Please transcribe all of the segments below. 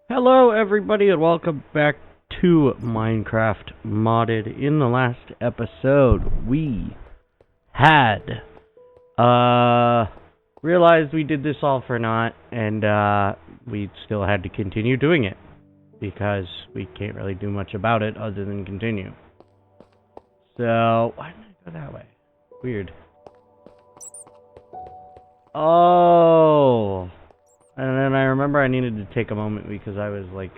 Hello, everybody, and welcome back to Minecraft Modded. In the last episode, we had realized we did this all for naught, and we still had to continue doing it because we can't really do much about it other than continue. So why did I go that way? Weird. Oh. And then I remember I needed to take a moment because I was like,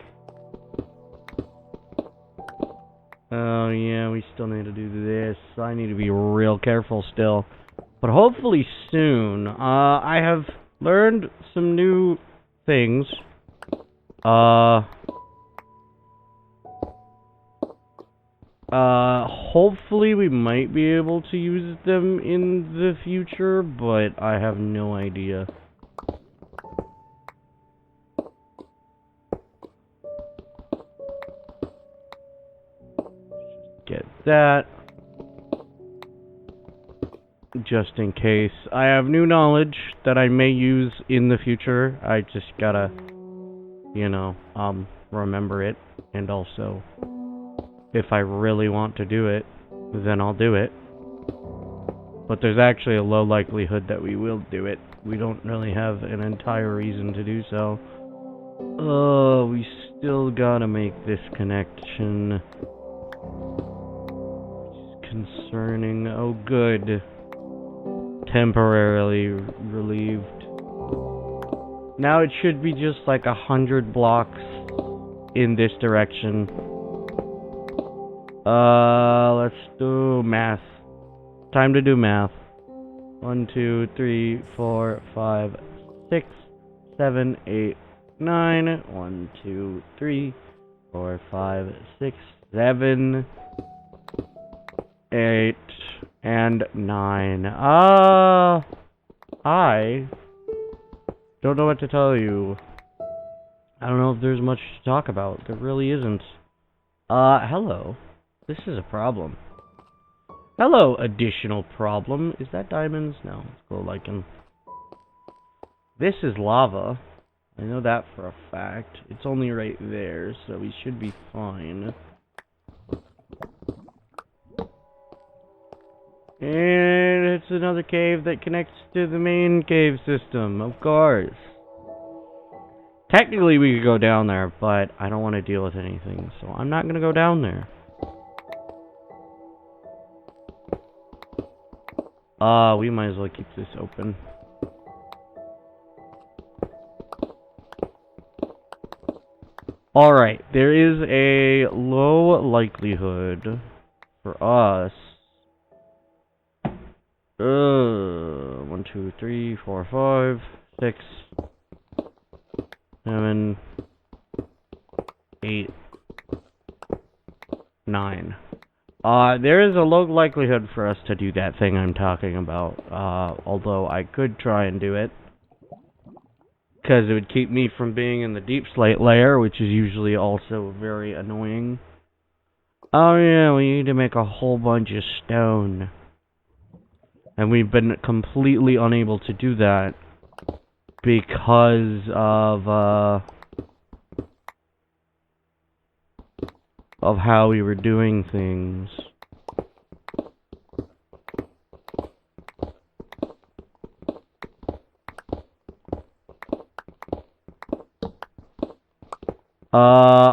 oh yeah, we still need to do this. I need to be real careful still. But hopefully soon. I have learned some new things. Hopefully we might be able to use them in the future, but I have no idea. Get that. Just in case. I have new knowledge that I may use in the future. I just gotta, remember it. And also, if I really want to do it, then I'll do it. But there's actually a low likelihood that we will do it. We don't really have an entire reason to do so. Oh, we still gotta make this connection. Concerning. Oh, good. Temporarily relieved. Now it should be just like 100 blocks in this direction. Let's do math. Time to do math. 1, 2, 3, 4, 5, 6, 7, 8, 9. 1, 2, 3, 4, 5, 6, 7, 8, and 9. I don't know what to tell you. I don't know if there's much to talk about. There really isn't. Hello. This is a problem. Hello, additional problem. Is that diamonds? No, it's glow lichen. This is lava. I know that for a fact. It's only right there, so we should be fine. And it's another cave that connects to the main cave system, of course. Technically, we could go down there, but I don't want to deal with anything, so I'm not going to go down there. We might as well keep this open. Alright, there is a low likelihood for us. 1, 2, 3, 4, 5, 6, 7, 8, 9. There is a low likelihood for us to do that thing I'm talking about. Although I could try and do it. Because it would keep me from being in the deep slate layer, which is usually also very annoying. Oh yeah, we need to make a whole bunch of stone. And we've been completely unable to do that because of how we were doing things.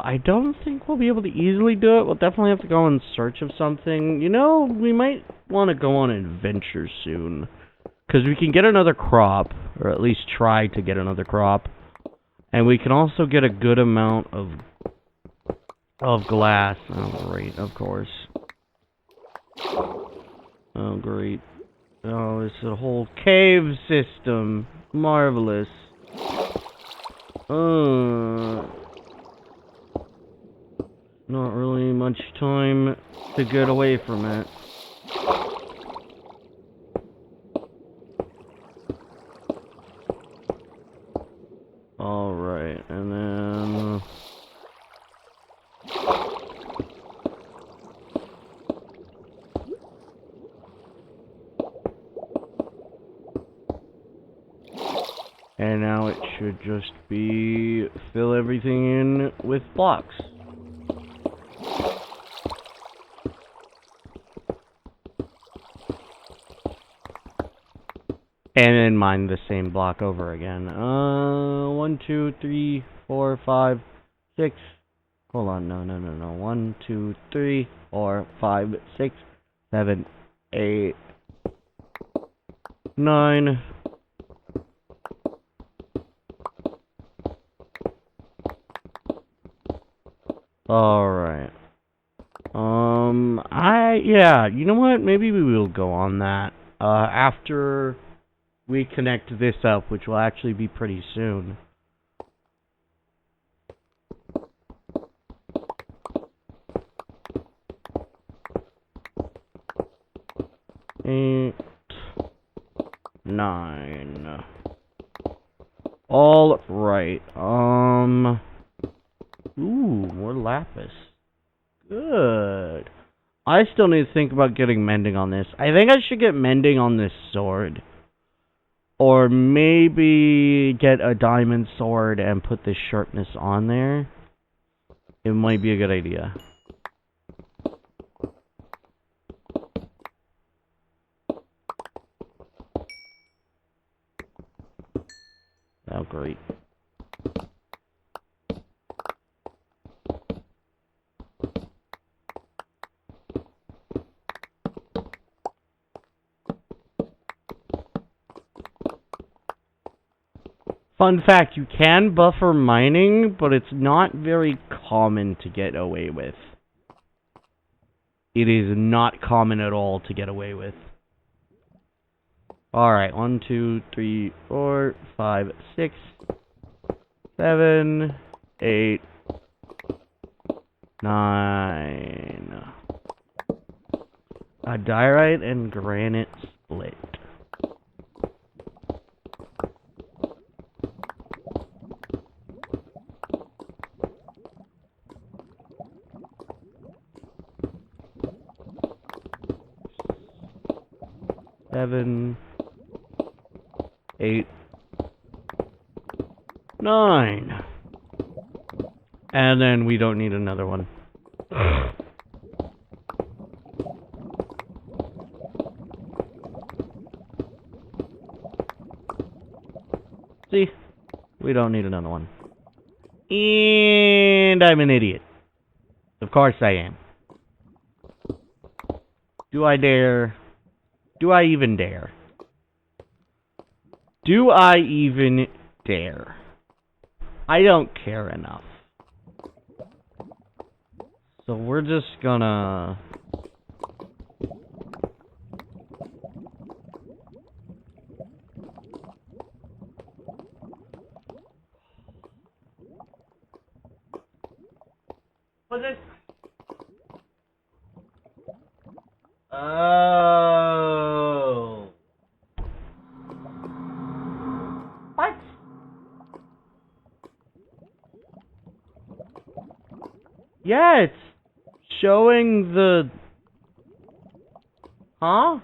I don't think we'll be able to easily do it. We'll definitely have to go in search of something. You know, we might want to go on an adventure soon. Because we can get another crop, or at least try to get another crop. And we can also get a good amount of glass. Oh, great, of course. Oh, great. Oh, it's a whole cave system. Marvelous. Not really much time to get away from it. Alright, and then... And now it should just be fill everything in with blocks. And then mine the same block over again. 1, 2, 3, 4, 5, 6. Hold on, no. 1, 2, 3, 4, 5, 6, 7, 8, 9. Alright. Yeah, you know what? Maybe we will go on that. After we connect this up, which will actually be pretty soon. Eight, 9. All right. Ooh, more lapis. Good. I still need to think about getting mending on this. I think I should get mending on this sword. Or maybe get a diamond sword and put this sharpness on there. It might be a good idea. Oh, great. Fun fact, you can buffer mining, but it's not very common to get away with. It is not common at all to get away with. Alright, 1, 2, 3, 4, 5, 6, 7, 8, 9. A diorite and granite split. Seven, 8, 9. And then we don't need another one. See? We don't need another one. And I'm an idiot. Of course I am. Do I dare? Do I even dare? Do I even dare? I don't care enough. So we're just gonna... What's this? Oh. What? Yeah, it's showing the... Huh?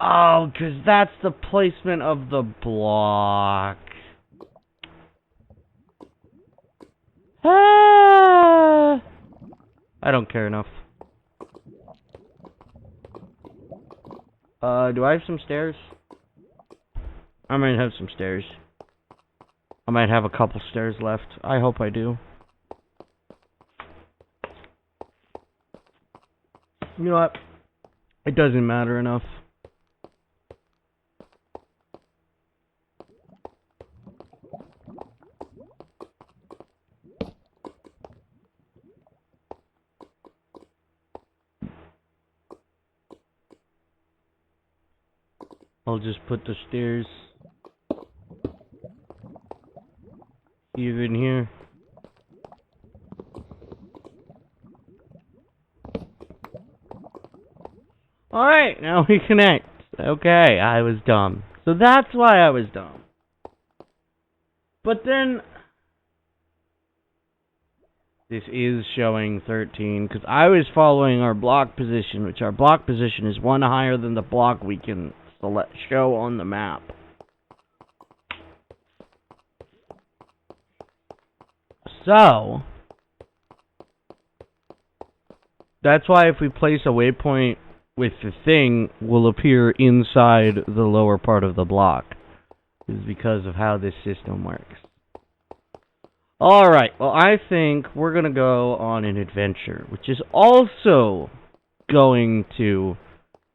Oh, 'cause that's the placement of the block. Ah, I don't care enough. Do I have some stairs? I might have some stairs. I might have a couple stairs left. I hope I do. You know what? It doesn't matter enough. I'll just put the stairs here in here. Alright, now we connect. Okay, I was dumb. So that's why I was dumb. But then... This is showing 13, because I was following our block position, which our block position is one higher than the block we can show on the map. So, that's why if we place a waypoint with the thing, will appear inside the lower part of the block. Is because of how this system works. Alright, well I think we're gonna go on an adventure, which is also going to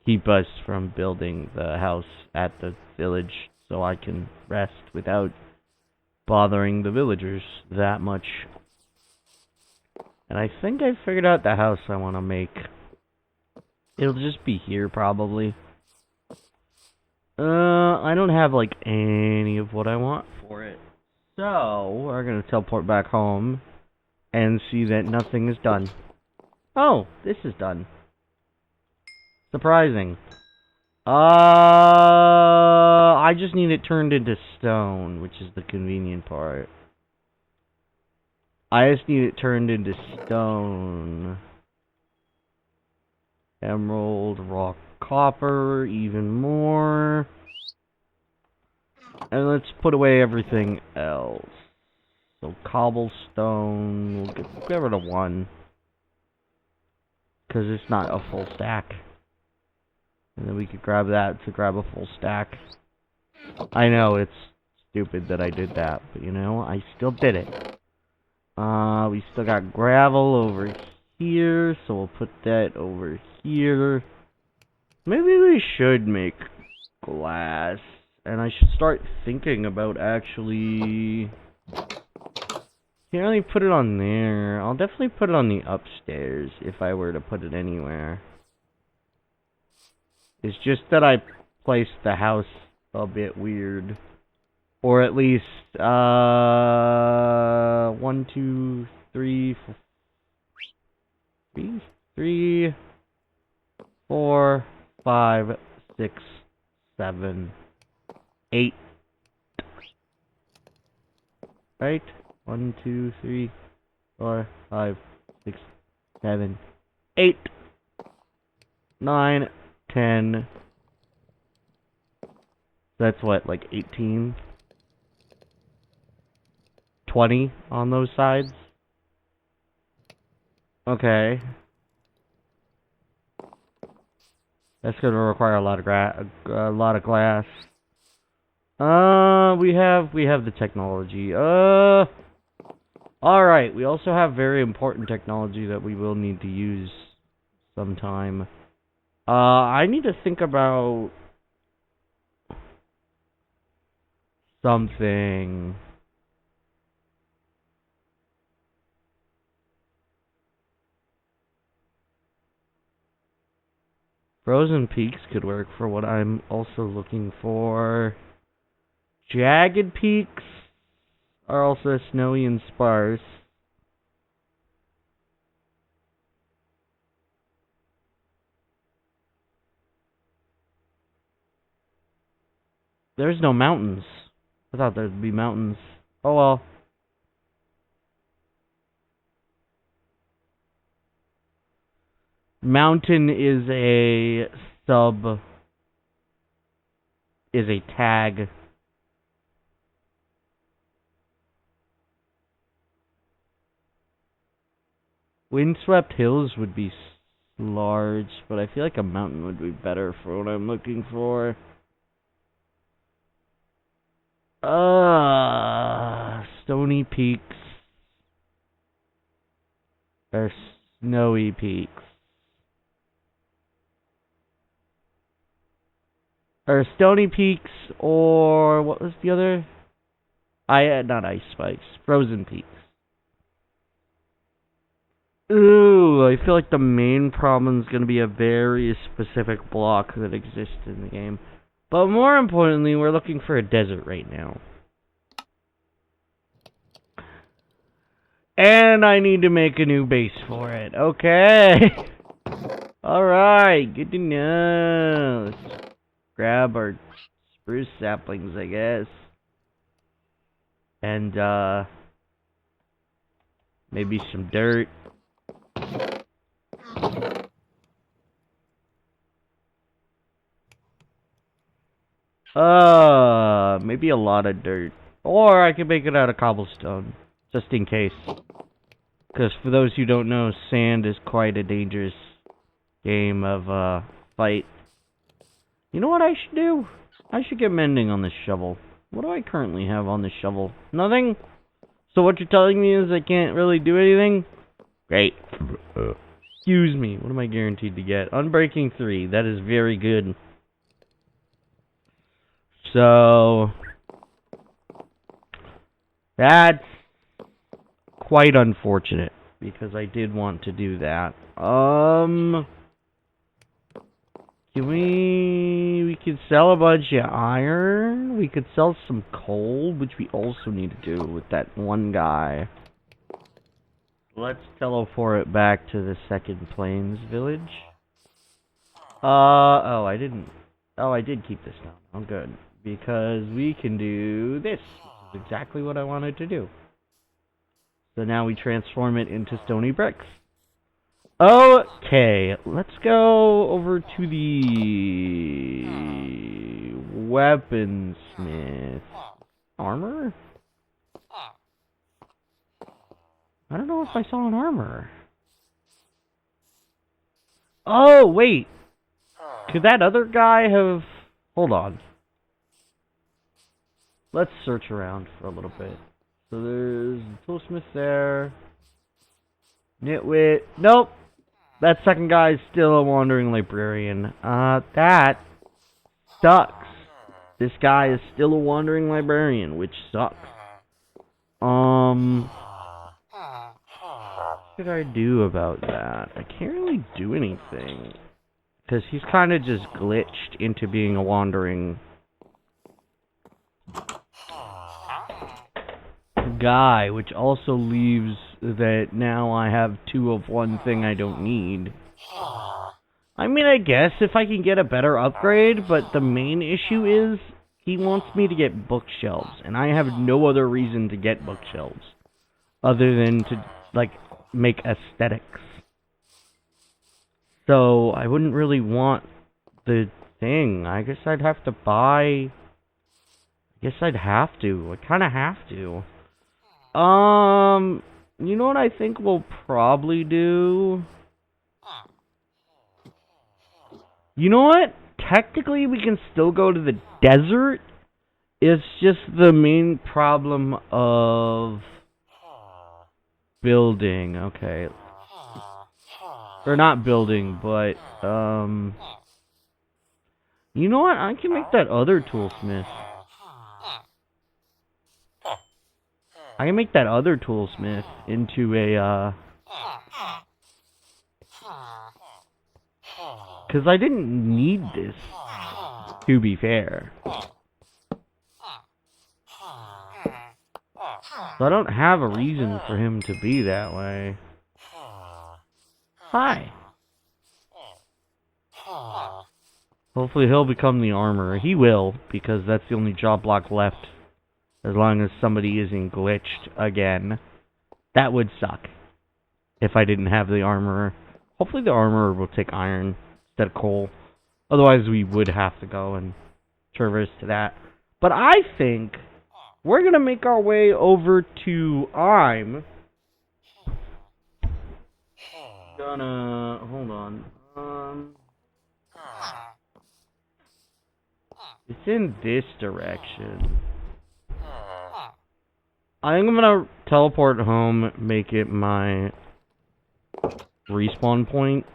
keep us from building the house at the village so I can rest without bothering the villagers that much. And I think I figured out the house I want to make. It'll just be here, probably. I don't have, like, any of what I want for it. So, we're gonna teleport back home and see that nothing is done. Oh, this is done. Surprising. I just need it turned into stone, which is the convenient part. I just need it turned into stone. Emerald, rock, copper, even more. And let's put away everything else. So cobblestone, we'll get rid of one. Because it's not a full stack. And then we could grab that to grab a full stack. I know, it's stupid that I did that, but you know, I still did it. We still got gravel over here, so we'll put that over here. Maybe we should make glass. And I should start thinking about actually... Can't really put it on there. I'll definitely put it on the upstairs if I were to put it anywhere. It's just that I placed the house a bit weird. Or at least, 1, 2, 3, 4, 5, 6, 7, 8. Right? 1, 2, 3, 4, 5, 6, 7, 8, 9, 10. That's what, like 18? 20 on those sides? Okay. That's gonna require a lot of glass. We have the technology. Alright, we also have very important technology that we will need to use sometime. I need to think about something. Frozen peaks could work for what I'm also looking for. Jagged peaks are also snowy and sparse. There's no mountains. I thought there'd be mountains. Oh well. Mountain is a tag. Windswept hills would be large, but I feel like a mountain would be better for what I'm looking for. Stony peaks or snowy peaks. Or stony peaks, or what was the other? Not ice spikes, frozen peaks. Ooh, I feel like the main problem is going to be a very specific block that exists in the game. But more importantly, we're looking for a desert right now. And I need to make a new base for it. Okay. Alright, good to know. Let's grab our spruce saplings, I guess. And, maybe some dirt. Maybe a lot of dirt. Or I could make it out of cobblestone. Just in case. Because for those who don't know, sand is quite a dangerous game of, fight. You know what I should do? I should get mending on this shovel. What do I currently have on this shovel? Nothing? So what you're telling me is I can't really do anything? Great. Excuse me. What am I guaranteed to get? Unbreaking 3. That is very good. So... that's quite unfortunate. Because I did want to do that. We could sell a bunch of iron. We could sell some coal, which we also need to do with that one guy. Let's teleport it back to the Second Plains village. Oh, I didn't. Oh, I did keep this down. Oh, good. Because we can do this. Which is exactly what I wanted to do. So now we transform it into stony bricks. Okay, let's go over to the weaponsmith. Armor? I don't know if I saw an armor. Oh, wait. Could that other guy have... hold on. Let's search around for a little bit. So there's the toolsmith there. Nitwit. Nope. That second guy is still a wandering librarian. That sucks. This guy is still a wandering librarian, which sucks. What could I do about that? I can't really do anything. Because he's kind of just glitched into being a wandering guy, which also leaves that now I have 2 of one thing I don't need. I mean, I guess if I can get a better upgrade, but the main issue is he wants me to get bookshelves, and I have no other reason to get bookshelves other than to, like, make aesthetics. So I wouldn't really want the thing. I guess I'd have to buy... I guess I'd have to. I kind of have to. You know what I think we'll probably do? You know what? Technically, we can still go to the desert. It's just the main problem of building. Okay. Or not building, but, you know what? I can make that other toolsmith. I can make that other toolsmith into a, because I didn't need this, to be fair. So I don't have a reason for him to be that way. Hi. Hopefully he'll become the armorer. He will, because that's the only job block left. As long as somebody isn't glitched again. That would suck. If I didn't have the armorer. Hopefully the armorer will take iron instead of coal. Otherwise we would have to go and traverse to that. But I think we're going to make our way over to hold on. It's in this direction. I think I'm gonna teleport home, make it my respawn point.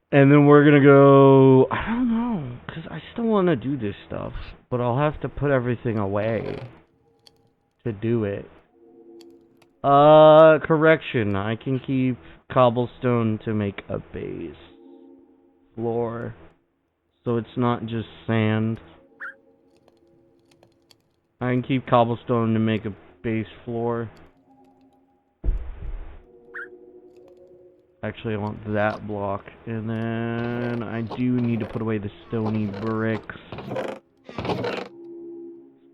And then we're gonna go... I don't know, because I still want to do this stuff. But I'll have to put everything away to do it. Correction. I can keep cobblestone to make a base floor. So it's not just sand. I can keep cobblestone to make a base floor. Actually, I want that block. And then I do need to put away the stony bricks.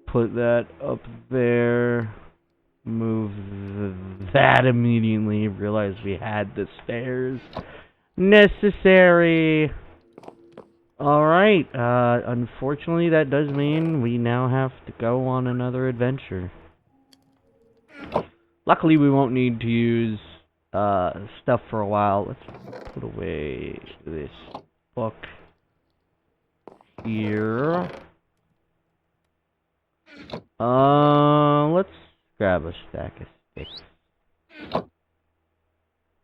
Put that up there. Move that immediately. Realize we had the stairs necessary. Alright, unfortunately that does mean we now have to go on another adventure. Luckily we won't need to use, stuff for a while. Let's put away this book here. Let's grab a stack of sticks.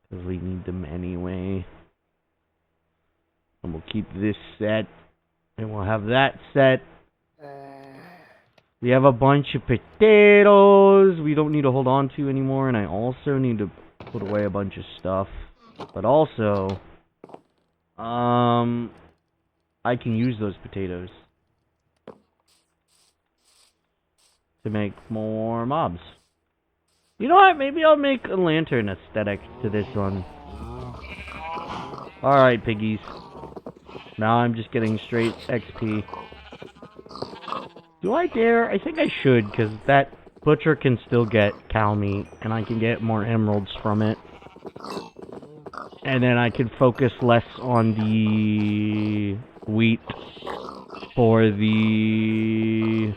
Because we need them anyway. And we'll keep this set. And we'll have that set. We have a bunch of potatoes we don't need to hold on to anymore. And I also need to put away a bunch of stuff. But also, I can use those potatoes to make more mobs. You know what? Maybe I'll make a lantern aesthetic to this one. Alright, piggies. Now I'm just getting straight XP. Do I dare? I think I should, because that butcher can still get cow meat, and I can get more emeralds from it. And then I can focus less on the wheat for the...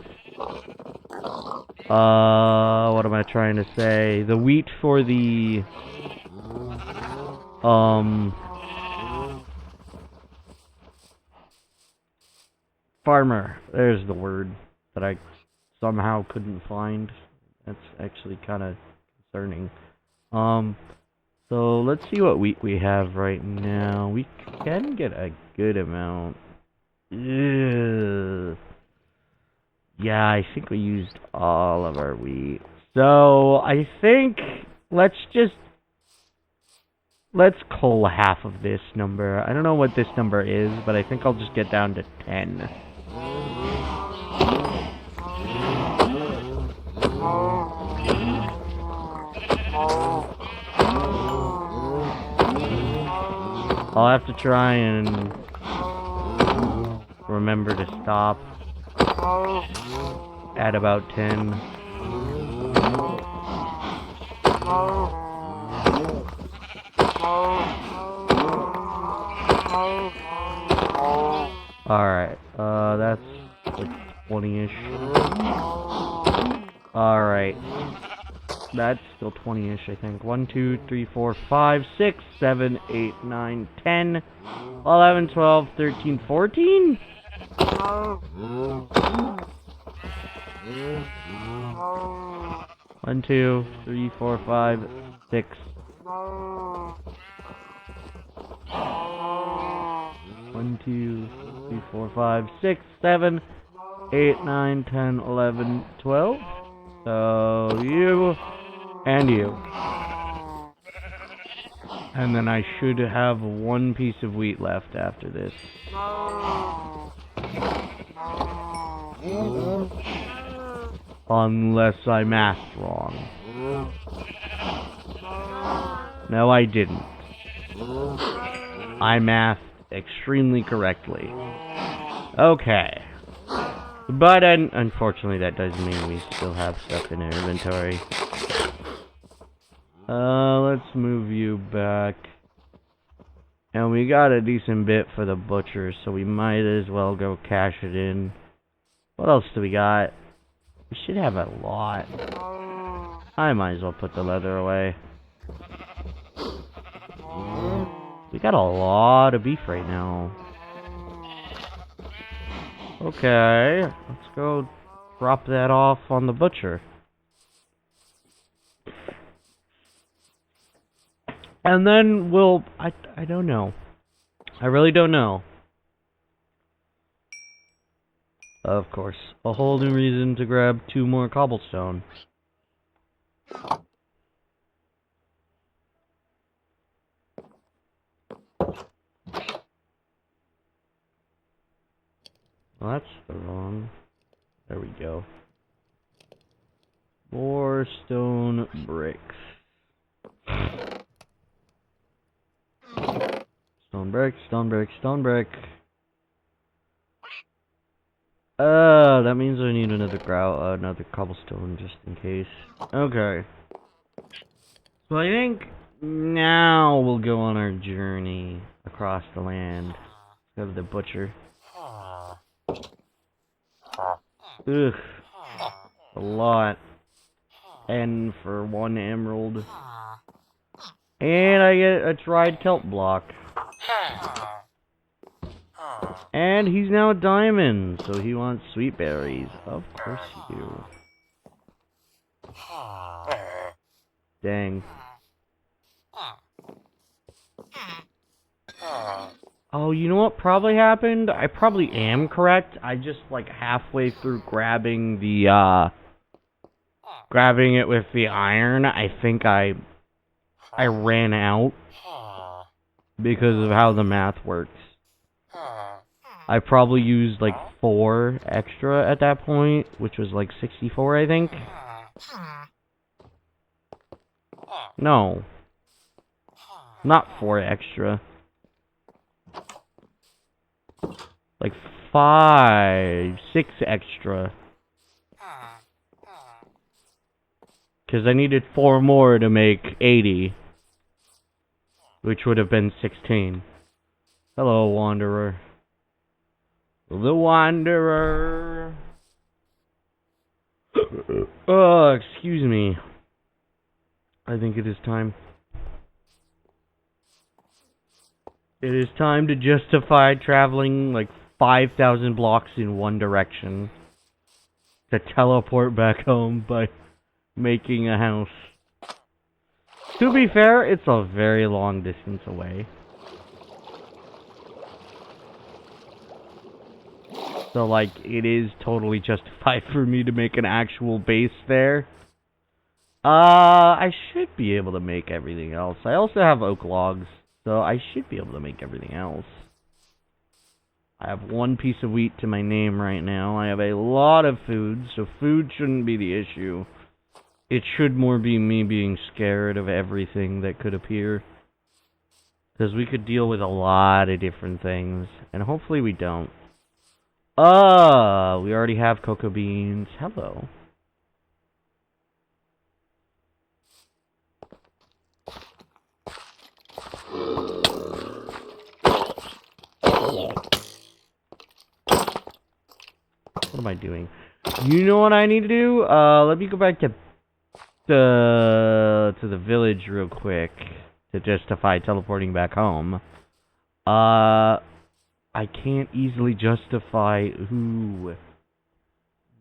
what am I trying to say? The wheat for the... farmer. There's the word that I somehow couldn't find. That's actually kind of concerning. So let's see what wheat we have right now. We can get a good amount. Ugh. Yeah, I think we used all of our wheat. So I think let's cull half of this number. I don't know what this number is, but I think I'll just get down to 10. I'll have to try and remember to stop at about 10. Alright, that's like 20-ish. Alright. That's still 20-ish, I think. 1, 2, 3, 4, 5, 6, 7, 8, 9, 10, 11, 12, 13, 14? 1, 2, 3, 4, 5, 6. 1, 2, 3, 4, 5, 6, 7, 8, 9, 10, 11, 12. So, you, and you. And then I should have one piece of wheat left after this. Unless I mathed wrong. No, I didn't. I mathed extremely correctly. Okay. But unfortunately that does mean we still have stuff in our inventory. Let's move you back. And we got a decent bit for the butcher, so we might as well go cash it in. What else do we got? We should have a lot. I might as well put the leather away. We got a lot of beef right now. Okay, let's go drop that off on the butcher. And then we'll... I don't know. I really don't know. Of course. A whole new reason to grab 2 more cobblestone. Well, that's the wrong... There we go. More stone bricks. Stone brick, stone brick, stone brick. That means I need another cobblestone just in case. Okay. So I think now we'll go on our journey across the land. Go to the butcher. Ugh. A lot. And for 1 emerald. And I get a dried kelp block. And he's now a diamond, so he wants sweet berries. Of course you do. Dang. Oh, you know what probably happened? I probably am correct. I just, like, halfway through grabbing the, grabbing it with the iron, I think I ran out because of how the math works. I probably used, like, 4 extra at that point, which was, like, 64, I think. No. Not 4 extra. Like 5, 6 extra. Because I needed 4 more to make 80. Which would have been 16. Hello, Wanderer. The Wanderer. Oh, excuse me. I think it is time. It is time to justify traveling like 5,000 blocks in one direction to teleport back home by making a house. To be fair, it's a very long distance away. So, like, it is totally justified for me to make an actual base there. I should be able to make everything else. I also have oak logs, so I should be able to make everything else. I have 1 piece of wheat to my name right now. I have a lot of food, so food shouldn't be the issue. It should more be me being scared of everything that could appear. Because we could deal with a lot of different things, and hopefully we don't. We already have cocoa beans. Hello. What am I doing? You know what I need to do? Let me go back to the village real quick to justify teleporting back home. I can't easily justify who.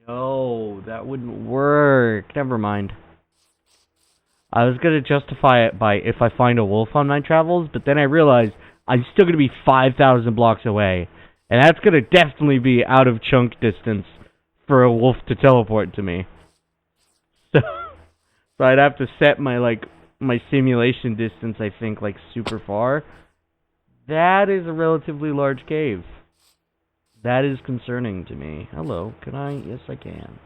No, that wouldn't work. Never mind. I was gonna justify it by if I find a wolf on my travels, but then I realized I'm still gonna be 5,000 blocks away. And that's gonna definitely be out of chunk distance for a wolf to teleport to me. So I'd have to set my simulation distance, I think, like, super far. That is a relatively large cave. That is concerning to me. Hello, can I? Yes, I can.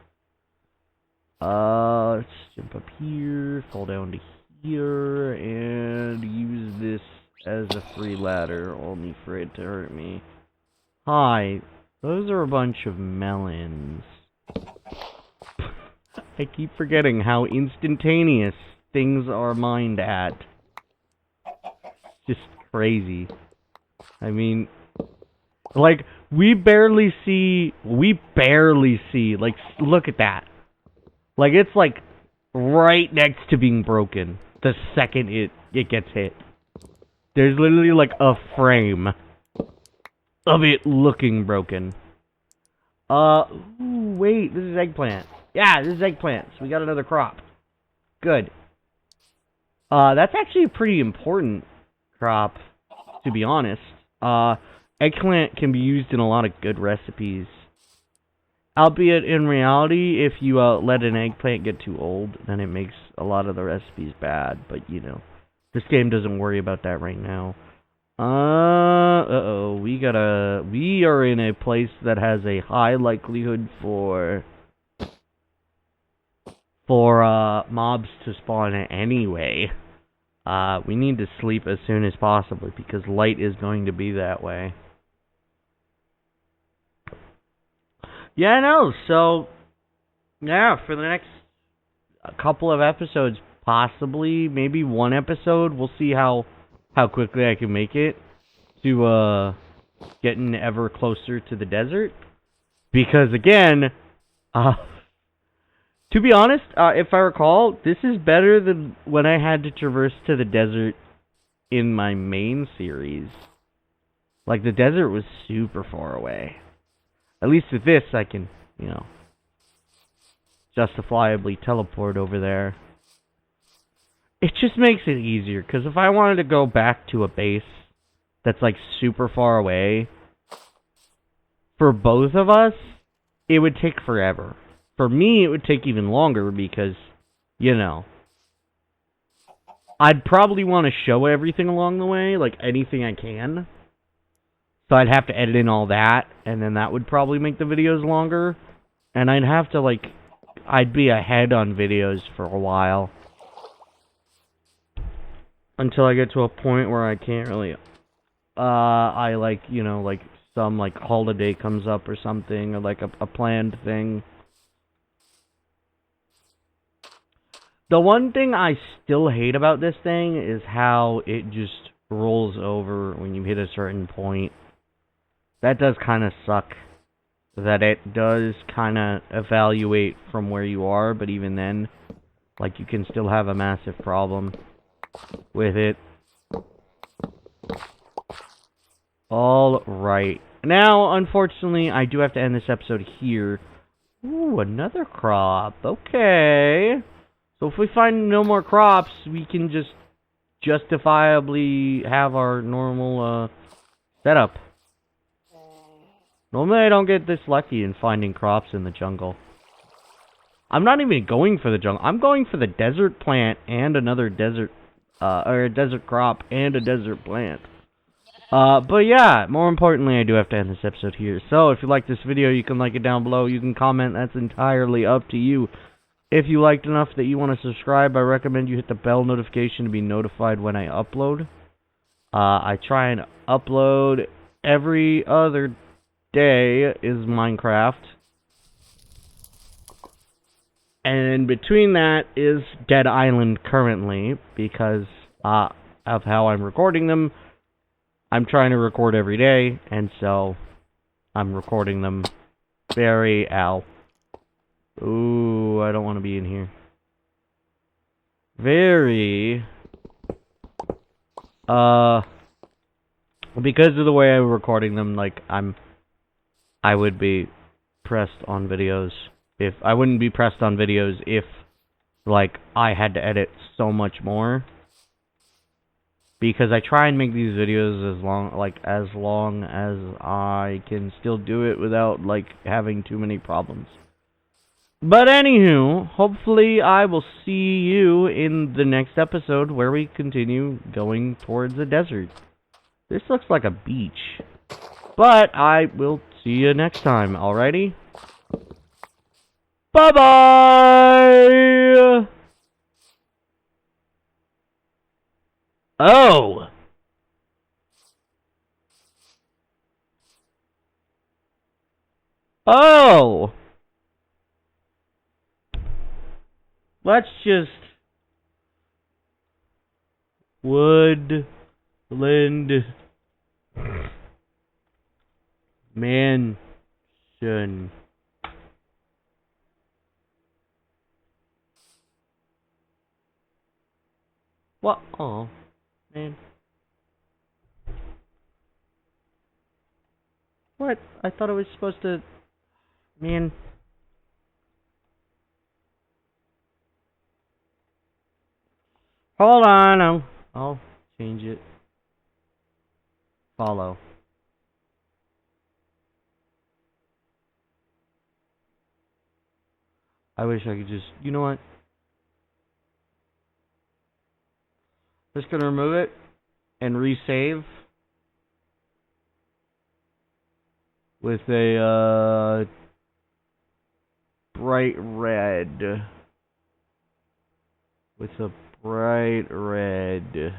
Let's jump up here, fall down to here, and use this as a free ladder, only for it to hurt me. Hi, those are a bunch of melons. I keep forgetting how instantaneous things are mined at. Just crazy. I mean, like, we barely see, like, look at that. Like, it's, like, right next to being broken the second it gets hit. There's literally, like, a frame of it looking broken. Ooh, wait, this is eggplant. Yeah, this is eggplant, so we got another crop. Good. That's actually a pretty important crop, to be honest. Eggplant can be used in a lot of good recipes. Albeit, in reality, if you let an eggplant get too old, then it makes a lot of the recipes bad. But, you know, this game doesn't worry about that right now. Uh-oh, we are in a place that has a high likelihood for mobs to spawn anyway. We need to sleep as soon as possible, because light is going to be that way. Yeah, I know, so, yeah, for the next couple of episodes, possibly, maybe 1 episode, we'll see how quickly I can make it to getting ever closer to the desert. Because again, to be honest, if I recall, this is better than when I had to traverse to the desert in my main series. Like, the desert was super far away. At least with this, I can, you know, justifiably teleport over there. It just makes it easier, because if I wanted to go back to a base that's, like, super far away, for both of us, it would take forever. For me, it would take even longer, because, you know, I'd probably want to show everything along the way, like, anything I can. So I'd have to edit in all that, and then that would probably make the videos longer. And I'd have to, like, I'd be ahead on videos for a while. Until I get to a point where I can't really, I, like, you know, like, some, like, holiday comes up or something, or, like, a planned thing. The one thing I still hate about this thing is how it just rolls over when you hit a certain point. That does kind of suck. That it does kind of evaluate from where you are, but even then, like, you can still have a massive problem with it. Alright. Now, unfortunately, I do have to end this episode here. Ooh, another crop. Okay. So if we find no more crops, we can just justifiably have our normal, setup. Normally I don't get this lucky in finding crops in the jungle. I'm not even going for the jungle. I'm going for the desert plant and another desert, or a desert crop and a desert plant. But yeah, more importantly, I do have to end this episode here. So if you like this video, you can like it down below. You can comment. That's entirely up to you. If you liked enough that you want to subscribe, I recommend you hit the bell notification to be notified when I upload. I try and upload every other day is Minecraft, and between that is Dead Island currently, because of how I'm recording them. I'm trying to record every day, and so I'm recording them very ooh, I don't want to be in here. Very because of the way I'm recording them, like, I would be pressed on videos if I wouldn't be pressed on videos if, like, I had to edit so much more, because I try and make these videos as long as I can still do it without, like, having too many problems. But anywho, hopefully I will see you in the next episode where we continue going towards the desert. This looks like a beach. But I will see you next time, alrighty? Bye-bye! Oh! Oh! Let's just... Woodland... Mansion. What? Oh, man. What? I thought it was supposed to... Man. Hold on, I'll change it. Follow. I wish I could just... You know what? Just gonna remove it and resave with a bright red. With a bright red.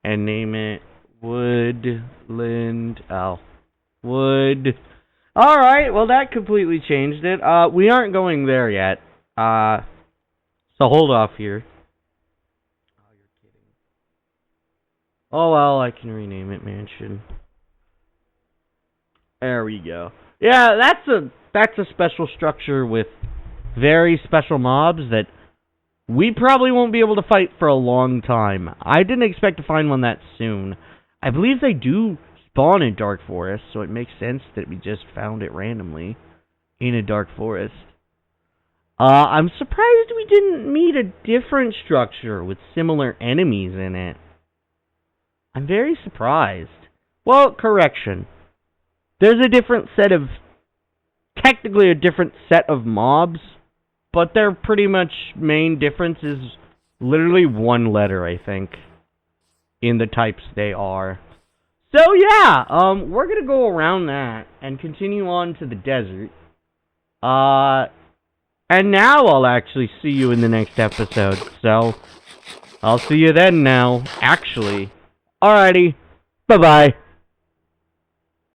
And name it Woodland. Oh. Wood. Alright, well that completely changed it. We aren't going there yet. So hold off here. Oh, you're kidding. Oh well, I can rename it Mansion. There we go. Yeah, that's a special structure with very special mobs that we probably won't be able to fight for a long time. I didn't expect to find one that soon. I believe they do spawn in Dark Forest, so it makes sense that we just found it randomly in a Dark Forest. I'm surprised we didn't meet a different structure with similar enemies in it. I'm very surprised. Well, correction. There's a different set of... Technically a different set of mobs, but their pretty much main difference is literally one letter, I think, in the types they are. So yeah, we're gonna go around that and continue on to the desert. And now I'll actually see you in the next episode. So, I'll see you then now, actually. Alrighty, bye-bye.